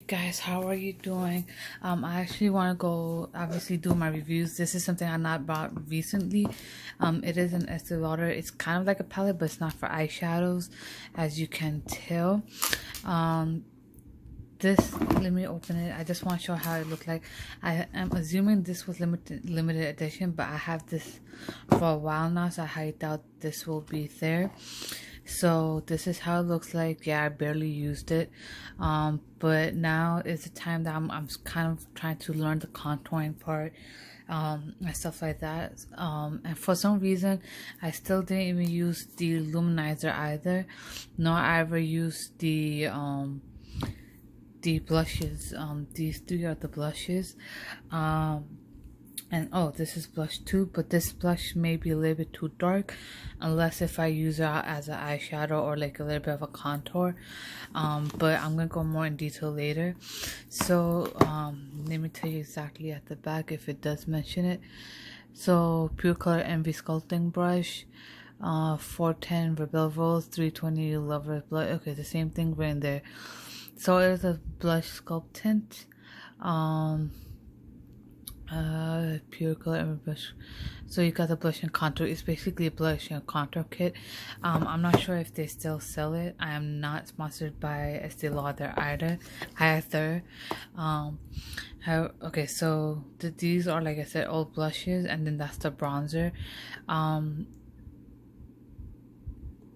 Guys, how are you doing? I actually want to go obviously do my reviews. This is something I not bought recently. It is an Estee Lauder. It's kind of like a palette, but it's not for eyeshadows, as you can tell. This, let me open it. I just want to show how it looked like. I am assuming this was limited edition, but I have this for a while now, so I highly doubt this will be there. So this is how it looks like. Yeah, I barely used it, but now is the time that I'm kind of trying to learn the contouring part, and stuff like that. And for some reason I still didn't even use the luminizer either, nor I ever used the blushes. These three are the blushes. And oh, this is blush too, but this blush may be a little bit too dark unless if I use it as an eyeshadow or like a little bit of a contour. But I'm gonna go more in detail later. So let me tell you exactly at the back if it does mention it. So Pure Color Envy Sculpting Brush, 410 Rebel Rose, 320 Lover's Blood. Okay, the same thing right in there. So it is a blush sculpt tint. Pure Color Envy Brush. So you got the blush and contour. It's basically a blush and contour kit. I'm not sure if they still sell it. I am not sponsored by Estee Lauder either. Okay, so these are, like I said, all blushes, and then that's the bronzer.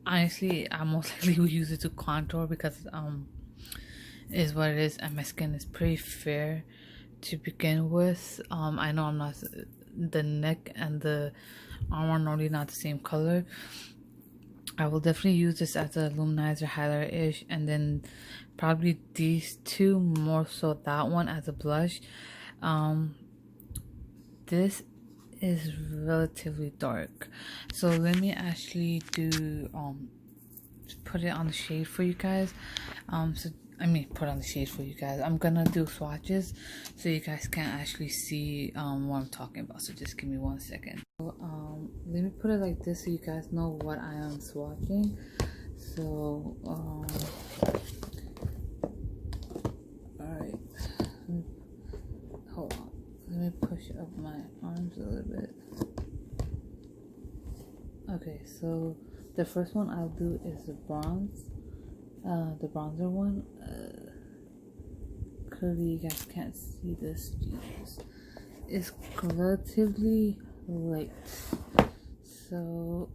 Honestly, I most likely will use it to contour because is what it is, and my skin is pretty fair to begin with. I know I'm not, the neck and the arm are normally not the same color. I will definitely use this as a luminizer highlighter ish, and then probably these two, more so that one as a blush. This is relatively dark, so let me actually do put it on the shade for you guys. Put on the shade for you guys. I'm gonna do swatches so you guys can actually see what I'm talking about. So just give me 1 second. So, let me put it like this so you guys know what I am swatching. So, alright. Hold on. Let me push up my arms a little bit. Okay, so the first one I'll do is the bronzer one. Clearly you guys can't see this. Jesus, it's relatively light, so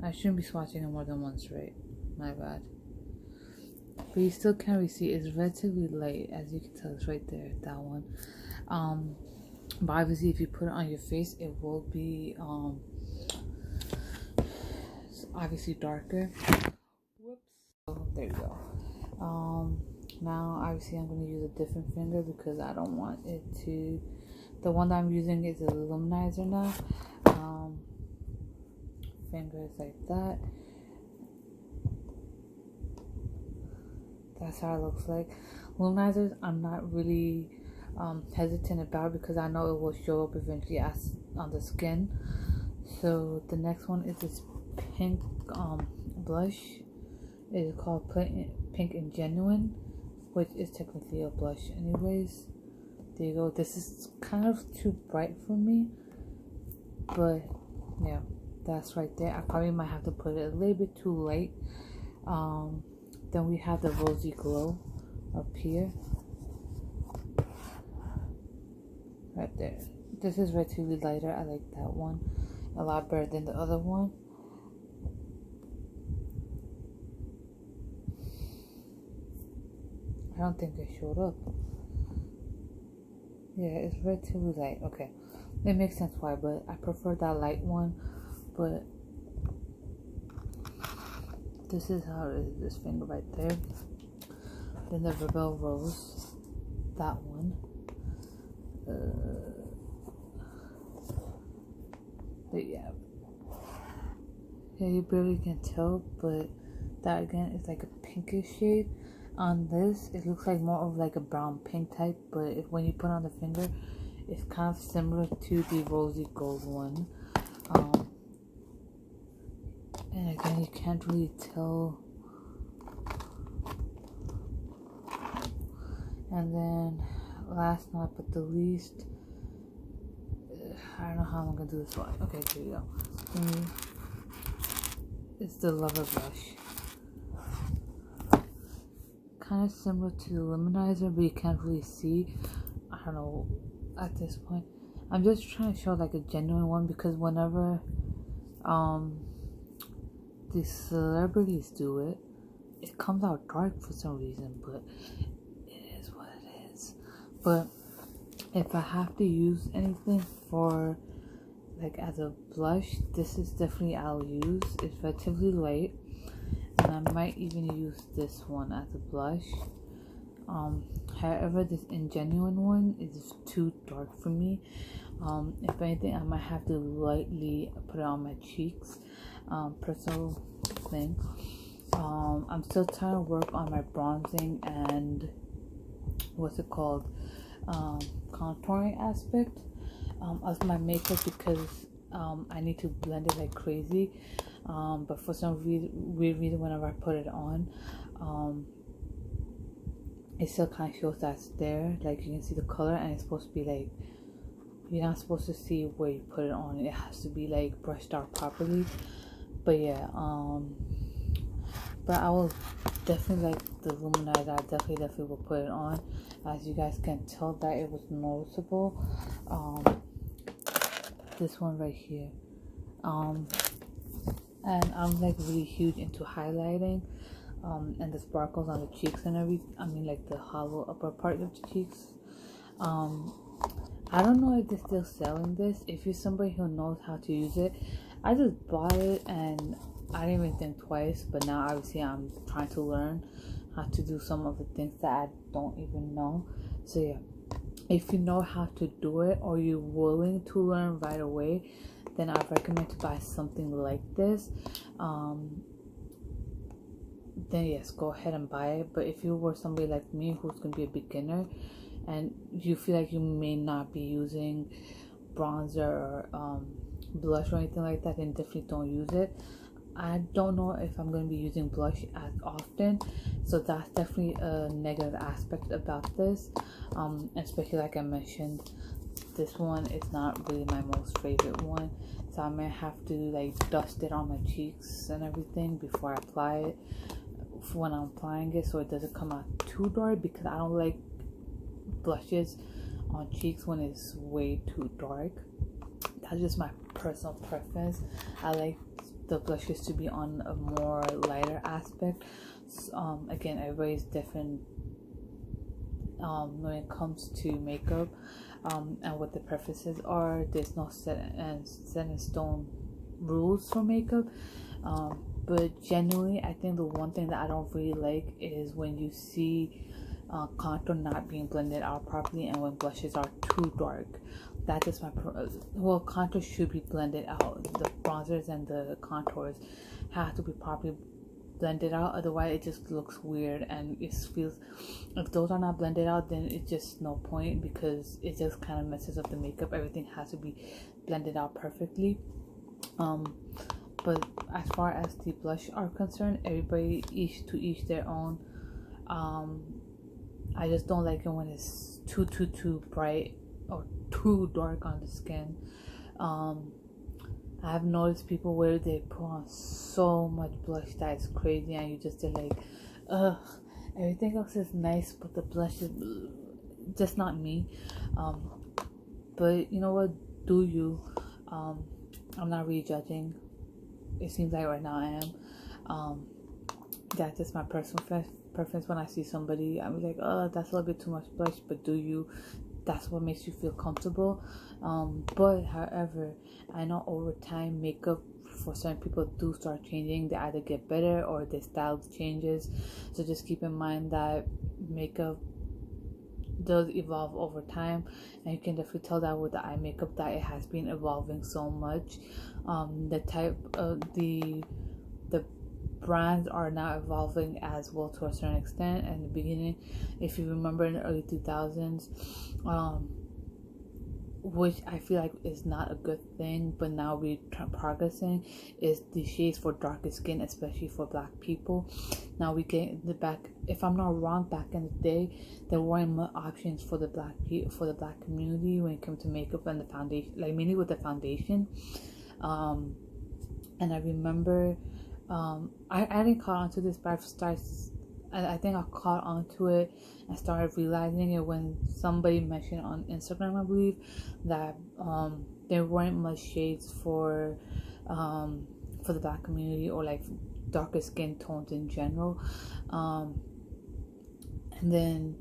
I shouldn't be swatching it more than once, right? My bad. But you still can't really see. It's relatively light, as you can tell. It's right there, that one. But obviously if you put it on your face, it will be obviously darker. Whoops. Oh, there you go. Now obviously I'm going to use a different finger because I don't want it to, the one that I'm using is a luminizer now. Fingers like that. That's how it looks like. Luminizers I'm not really hesitant about because I know it will show up eventually as on the skin. So the next one is this pink blush. It is called Pink and Genuine, which is technically a blush anyways. There you go. This is kind of too bright for me, but yeah, that's right there. I probably might have to put it a little bit too light. Then we have the Rosy Glow up here, right there. This is relatively lighter. I like that one a lot better than the other one. I don't think they showed up. Yeah, it's relatively light. Okay, it makes sense why, but I prefer that light one. But this is how it is. This finger right there. Then the Rebel Rose, that one. Yeah, you barely can tell, but that again is like a pinkish shade. On this, it looks like more of like a brown pink type, but when you put on the finger, it's kind of similar to the Rosy Gold one. And again, you can't really tell And then last not but the least, I don't know how I'm gonna do this one. Okay, here you go. It's the Lover Blush. Kind of similar to the Luminizer, but you can't really see. I don't know at this point. I'm just trying to show like a genuine one, because whenever these celebrities do it, it comes out dark for some reason, but it is what it is. But if I have to use anything for like as a blush, this is definitely I'll use. It's relatively light, and I might even use this one as a blush. However, this Ingenuine one is too dark for me. If anything, I might have to lightly put it on my cheeks. Personal thing. I'm still trying to work on my bronzing and what's it called, contouring aspect of my makeup, because I need to blend it like crazy. But for some weird reason, whenever I put it on, it still kind of shows that's there. Like you can see the color, and it's supposed to be like, you're not supposed to see where you put it on. It has to be like brushed out properly. But yeah, but I will definitely, like the Luminizer, I definitely will put it on. As you guys can tell that it was noticeable. This one right here. And I'm like really huge into highlighting, and the sparkles on the cheeks and like the hollow upper part of the cheeks. I don't know if they're still selling this. If you're somebody who knows how to use it, I just bought it and I didn't even think twice. But now obviously I'm trying to learn how to do some of the things that I don't even know. So yeah, if you know how to do it, or you're willing to learn right away, then I recommend to buy something like this. Then yes, go ahead and buy it. But if you were somebody like me who's gonna be a beginner, and you feel like you may not be using bronzer or blush or anything like that, then definitely don't use it. I don't know if I'm going to be using blush as often, so that's definitely a negative aspect about this. Especially like I mentioned, this one is not really my most favorite one, so I may have to like dust it on my cheeks and everything before I apply it when I'm applying it, so it doesn't come out too dark, because I don't like blushes on cheeks when it's way too dark. That's just my personal preference. I like the blushes to be on a more lighter aspect. Again, everybody's different when it comes to makeup, and what the preferences are. There's no set in stone rules for makeup, but genuinely I think the one thing that I don't really like is when you see contour not being blended out properly, and when blushes are too dark. That is my well, contour should be blended out. The bronzers and the contours have to be properly blended out, otherwise it just looks weird, and it feels, if those are not blended out, then it's just no point, because it just kind of messes up the makeup. Everything has to be blended out perfectly. But as far as the blush are concerned, everybody each to each their own. I just don't like it when it's too bright or too dark on the skin. I have noticed people where they put on so much blush that it's crazy, and you just like, ugh, everything else is nice, but the blush is just not me. But you know what, do you. I'm not really judging. It seems like right now I am. That's just my personal preference. When I see somebody, I'm like, oh, that's a little bit too much blush, but do you. That's what makes you feel comfortable. But however, I know over time makeup for certain people do start changing. They either get better or their style changes. So just keep in mind that makeup does evolve over time, and you can definitely tell that with the eye makeup that it has been evolving so much. The type of the brands are now evolving as well to a certain extent. And in the beginning, if you remember in the early 2000s, which I feel like is not a good thing, but now we're progressing, is the shades for darker skin, especially for black people. Now we get in the back, if I'm not wrong, back in the day there weren't more options for the black community when it comes to makeup and the foundation, like mainly with the foundation. And I remember I didn't caught onto this, but I think I caught onto it and started realizing it when somebody mentioned on Instagram, I believe, that there weren't much shades for the black community, or like darker skin tones in general. And then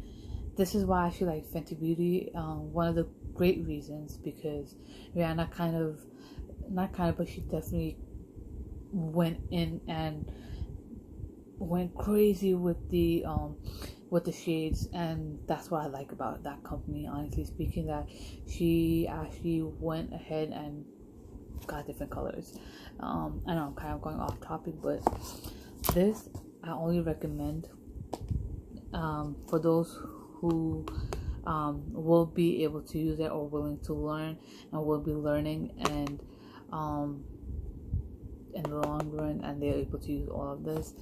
this is why I feel like Fenty Beauty, one of the great reasons, because Rihanna but she definitely went in and went crazy with the shades, and that's what I like about that company, honestly speaking, that she actually went ahead and got different colors. I know I'm kind of going off topic, but this I only recommend for those who will be able to use it, or willing to learn, and will be learning, and in the long run, and they're able to use all of this.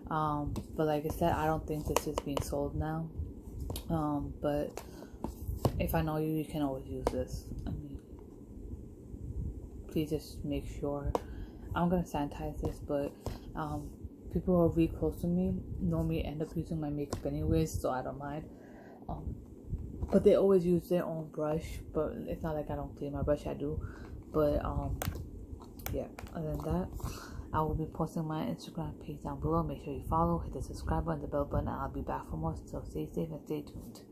But like I said, I don't think this is being sold now. But if I know you, you can always use this. I mean, please just make sure. I'm gonna sanitize this, but people who are really close to me normally end up using my makeup anyways, so I don't mind. But they always use their own brush, but it's not like I don't clean my brush, I do. But yeah, other than that, I will be posting my Instagram page down below. Make sure you follow, hit the subscribe button, the bell button, and I'll be back for more. So stay safe and stay tuned.